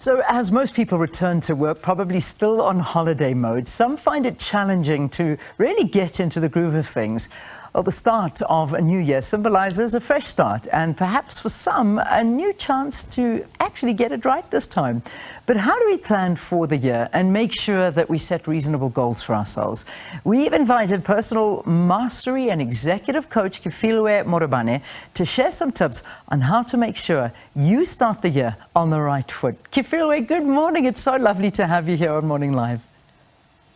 So as most people return to work, probably still on holiday mode, some find it challenging to really get into the groove of things. Well, the start of a new year symbolizes a fresh start and perhaps for some a new chance to actually get it right this time. But how do we plan for the year and make sure that we set reasonable goals for ourselves? We've invited personal mastery and executive coach Kefilwe Morobane to share some tips on how to make sure you start the year on the right foot. Kefilwe, good morning. It's so lovely to have you here on Morning Live.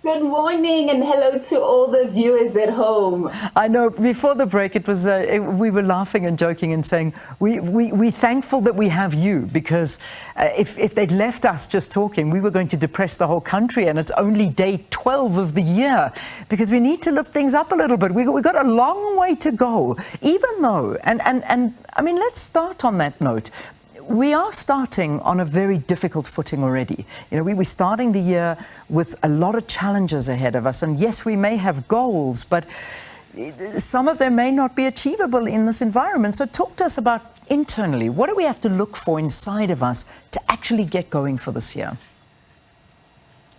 Good morning and hello to all the viewers at home. I know before the break we were laughing and joking and saying we're thankful that we have you, because if they'd left us just talking, we were going to depress the whole country, and it's only day 12 of the year, because we need to lift things up a little bit. We've got a long way to go, even though, and I mean, let's start on that note. We are starting on a very difficult footing already. You know, we're starting the year with a lot of challenges ahead of us. And yes, we may have goals, but some of them may not be achievable in this environment. So talk to us about internally, what do we have to look for inside of us to actually get going for this year?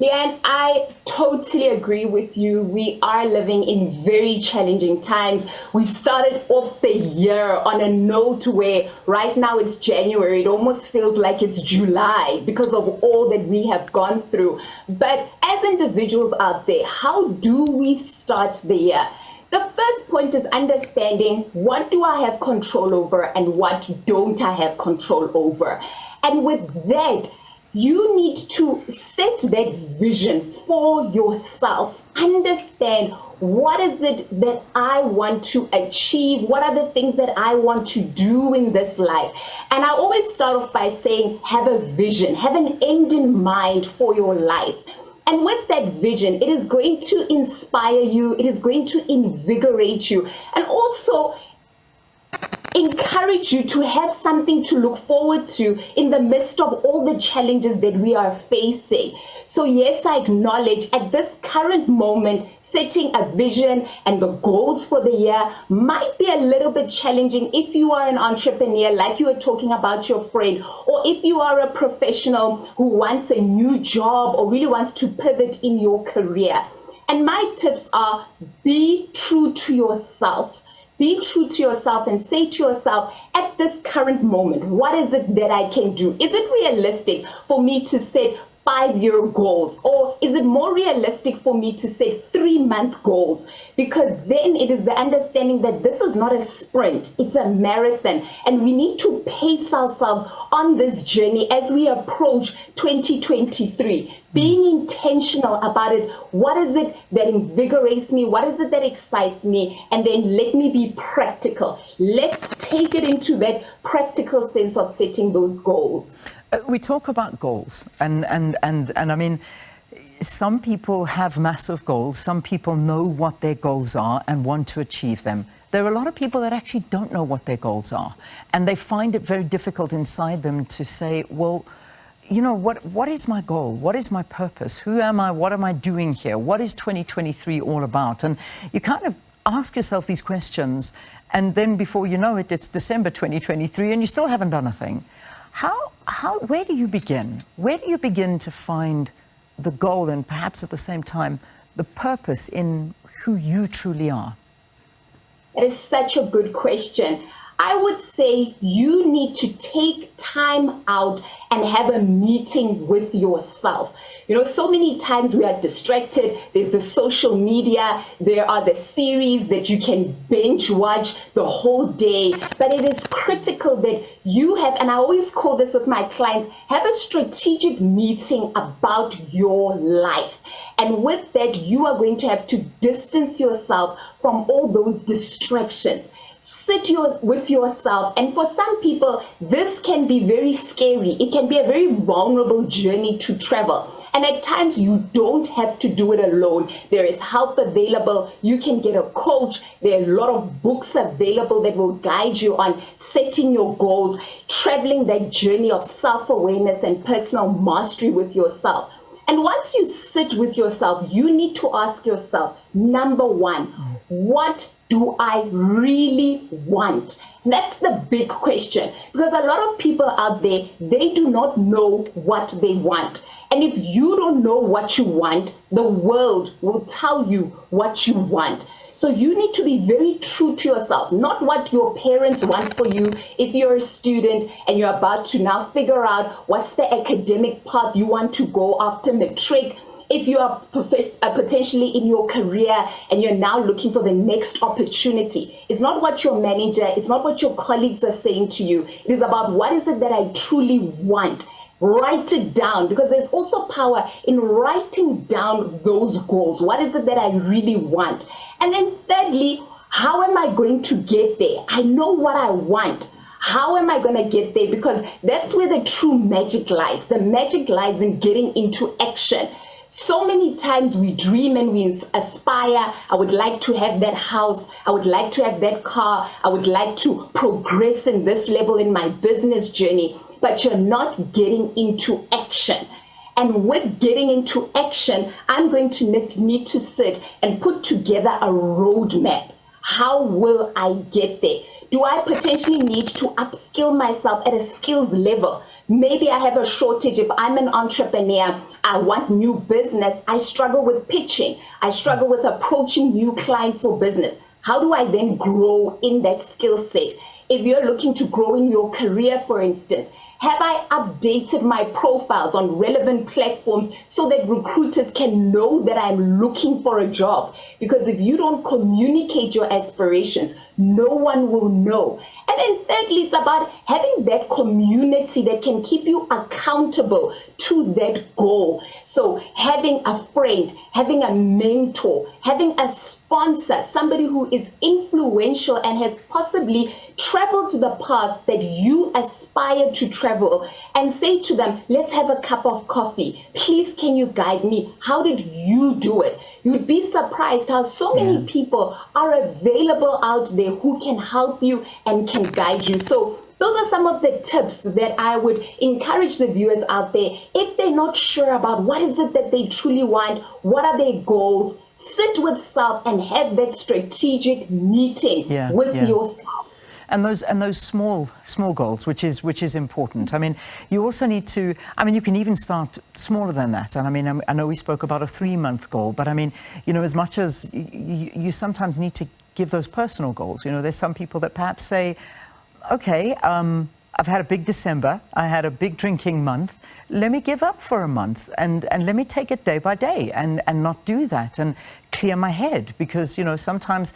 Yeah, and I totally agree with you. We are living in very challenging times. We've started off the year on a note where right now it's January. It almost feels like it's July because of all that we have gone through. But as individuals out there, how do we start the year? The first point is understanding, what do I have control over and what don't I have control over? And with that, you need to set that vision for yourself. Understand, what is it that I want to achieve? What are the things that I want to do in this life? And I always start off by saying, have a vision, have an end in mind for your life. And with that vision, it is going to inspire you, it is going to invigorate you, and also encourage you to have something to look forward to in the midst of all the challenges that we are facing. So yes, I acknowledge at this current moment, setting a vision and the goals for the year might be a little bit challenging if you are an entrepreneur, like you were talking about your friend, or if you are a professional who wants a new job or really wants to pivot in your career. And my tips are, be true to yourself. Be true to yourself and say to yourself, at this current moment, what is it that I can do? Is it realistic for me to set 5-year goals? Or is it more realistic for me to set 3-month goals? Because then it is the understanding that this is not a sprint, it's a marathon. And we need to pace ourselves on this journey as we approach 2023. Being intentional about it. What is it that invigorates me? What is it that excites me? And then let me be practical. Let's take it into that practical sense of setting those goals. We talk about goals, and I mean, some people have massive goals. Some people know what their goals are and want to achieve them. There are a lot of people that actually don't know what their goals are, and they find it very difficult inside them to say, well, you know, what is my goal? What is my purpose? Who am I? What am I doing here? What is 2023 all about? And you kind of ask yourself these questions, and then before you know it, it's December 2023 and you still haven't done a thing. Where do you begin? Where do you begin to find the goal and perhaps at the same time the purpose in who you truly are? That is such a good question. I would say you need to take time out and have a meeting with yourself. You know, so many times we are distracted. There's the social media, there are the series that you can binge watch the whole day. But it is critical that you have, and I always call this with my clients, have a strategic meeting about your life. And with that, you are going to have to distance yourself from all those distractions. Sit with yourself, and for some people this can be very scary. It can be a very vulnerable journey to travel, and at times you don't have to do it alone. There is help available. You can get a coach. There are a lot of books available that will guide you on setting your goals, traveling that journey of self-awareness and personal mastery with yourself. And once you sit with yourself, you need to ask yourself, number one, what do I really want? And that's the big question, because a lot of people out there, they do not know what they want. And if you don't know what you want, the world will tell you what you want. So you need to be very true to yourself, not what your parents want for you. If you're a student and you're about to now figure out what's the academic path you want to go after matric, if you are potentially in your career and you're now looking for the next opportunity, it's not what your manager, it's not what your colleagues are saying to you. It is about what is it that I truly want. Write it down, because there's also power in writing down those goals. What is it that I really want? And then thirdly, how am I going to get there? I know what I want. How am I going to get there? Because that's where the true magic lies. The magic lies in getting into action. So many times we dream and we aspire. I would like to have that house. I would like to have that car. I would like to progress in this level in my business journey. But you're not getting into action. And with getting into action, I'm going to need to sit and put together a roadmap. How will I get there? Do I potentially need to upskill myself at a skills level? Maybe I have a shortage. If I'm an entrepreneur, I want new business. I struggle with pitching. I struggle with approaching new clients for business. How do I then grow in that skill set? If you're looking to grow in your career, for instance, have I updated my profiles on relevant platforms so that recruiters can know that I'm looking for a job? Because if you don't communicate your aspirations, no one will know. And then thirdly, it's about having that community that can keep you accountable to that goal. So having a friend, having a mentor, having a sponsor, somebody who is influential and has possibly traveled to the path that you aspire to travel, and say to them, let's have a cup of coffee. Please, can you guide me? How did you do it? You'd be surprised how so many people are available out there who can help you and can guide you. So those are some of the tips that I would encourage the viewers out there. If they're not sure about what is it that they truly want, what are their goals, sit with self and have that strategic meeting with yourself. And those small goals, which is important. I mean, you also need to. I mean, you can even start smaller than that. And I mean, I know we spoke about a 3-month goal, but I mean, you know, as much as you sometimes need to give those personal goals. You know, there's some people that perhaps say, okay, I've had a big December, I had a big drinking month. Let me give up for a month and let me take it day by day and not do that and clear my head, because, you know, sometimes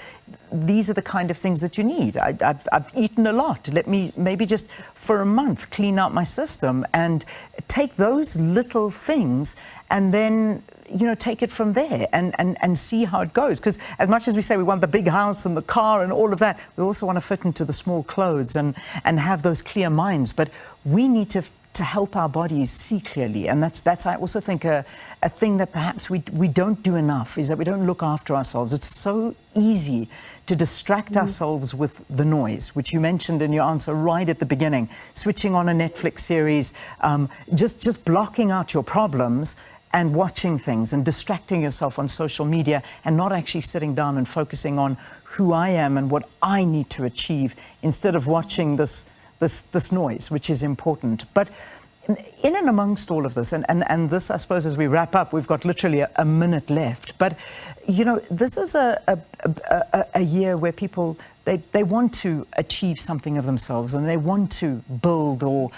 these are the kind of things that you need. I've eaten a lot. Let me maybe just for a month clean out my system and take those little things and then, you know, take it from there and see how it goes. Because as much as we say we want the big house and the car and all of that, we also want to fit into the small clothes and have those clear minds. But we need to help our bodies see clearly. And that's I also think a thing that perhaps we don't do enough, is that we don't look after ourselves. It's so easy to distract ourselves with the noise, which you mentioned in your answer right at the beginning, switching on a Netflix series, just blocking out your problems and watching things and distracting yourself on social media and not actually sitting down and focusing on who I am and what I need to achieve, instead of watching this noise, which is important. But in and amongst all of this, and this, I suppose, as we wrap up, we've got literally a minute left. But, you know, this is a year where people, they want to achieve something of themselves and they want to build or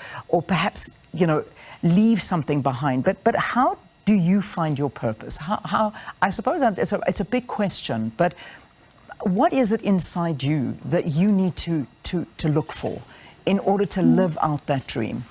perhaps, you know, leave something behind. But how do you find your purpose? How I suppose it's a big question, but what is it inside you that you need to look for in order to live out that dream?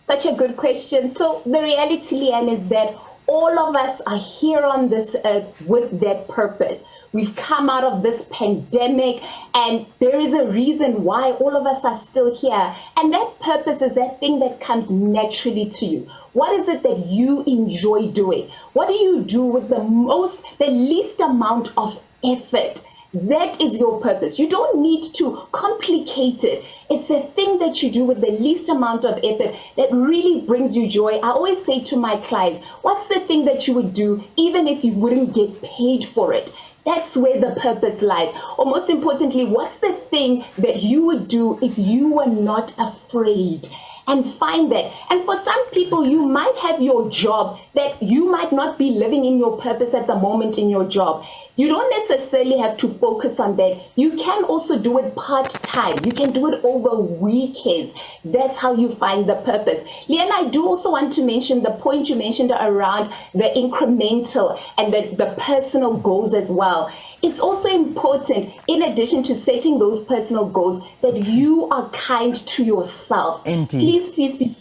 Such a good question. So the reality, Leanne, is that all of us are here on this earth with that purpose. We've come out of this pandemic, and there is a reason why all of us are still here. And that purpose is that thing that comes naturally to you. What is it that you enjoy doing? What do you do with the least amount of effort? That is your purpose. You don't need to complicate it. It's the thing that you do with the least amount of effort that really brings you joy. I always say to my clients, what's the thing that you would do even if you wouldn't get paid for it? That's where the purpose lies. Or most importantly, what's the thing that you would do if you were not afraid? And find that. And for some people, you might have your job that you might not be living in your purpose at the moment in your job. You don't necessarily have to focus on that. You can also do it part-time. You can do it over weekends. That's how you find the purpose. Leanne, I do also want to mention the point you mentioned around the incremental and the personal goals as well. It's also important, in addition to setting those personal goals, that you are kind to yourself. Indeed. Please be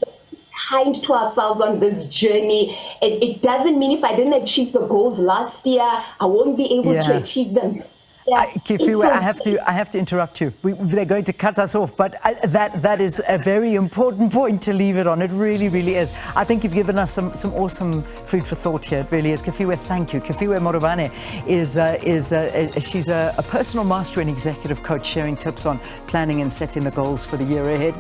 kind to ourselves on this journey. It doesn't mean if I didn't achieve the goals last year, I won't be able to achieve them. Kefilwe, I have to interrupt you. They're going to cut us off, but that is a very important point to leave it on. It really, really is. I think you've given us some awesome food for thought here. It really is. Kefilwe, thank you. Kefilwe Morobane she's a personal master and executive coach, sharing tips on planning and setting the goals for the year ahead.